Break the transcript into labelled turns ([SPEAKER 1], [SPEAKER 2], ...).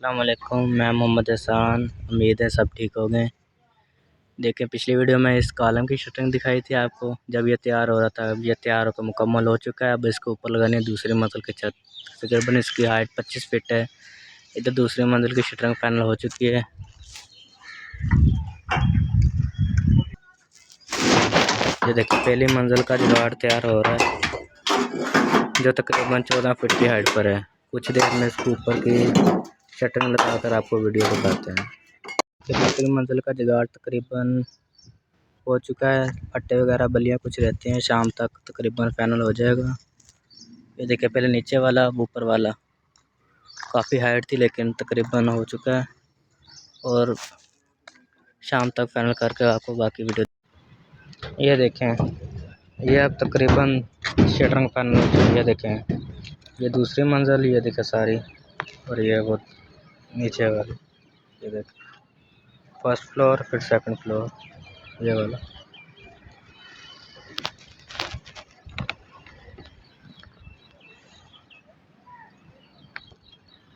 [SPEAKER 1] अस्सलाम वालेकुम। मैं मोहम्मद एहसान। उम्मीद है सब ठीक हो गए। देखिए, पिछली वीडियो में इस कॉलम की शटरिंग दिखाई थी आपको जब ये तैयार हो रहा था। अब ये तैयार होकर मुकम्मल हो चुका है। अब इसको ऊपर लगानी है दूसरी मंजिल की छत। तकरीबन इसकी हाइट 25 फीट है। इधर दूसरी मंजिल की शटरिंग फाइनल हो चुकी है। ये देखिए, पहली मंजिल का जुगाड़ तैयार हो रहा है जो तकरीबन 14 फीट की हाइट पर है। कुछ देर में इसके ऊपर की शटरिंग लगाकर आपको वीडियो दिखाते हैं। दूसरी मंजिल का जुगाड़ तकरीबन हो चुका है। पट्टे वगैरह बलियाँ कुछ रहती हैं, शाम तक तकरीबन फाइनल हो जाएगा। ये देखिए, पहले नीचे वाला अब ऊपर वाला काफ़ी हाइट थी लेकिन तकरीबन हो चुका है और शाम तक फाइनल करके आपको बाकी वीडियो। ये देखें, ये अब तकरीबन शटरिंग फाइनल हो चुकी है। ये देखें, ये दूसरी मंजिल, ये देखें सारी, और ये वो नीचे वाली। ये देखें, फर्स्ट फ्लोर फिर सेकंड फ्लोर, ये वाला।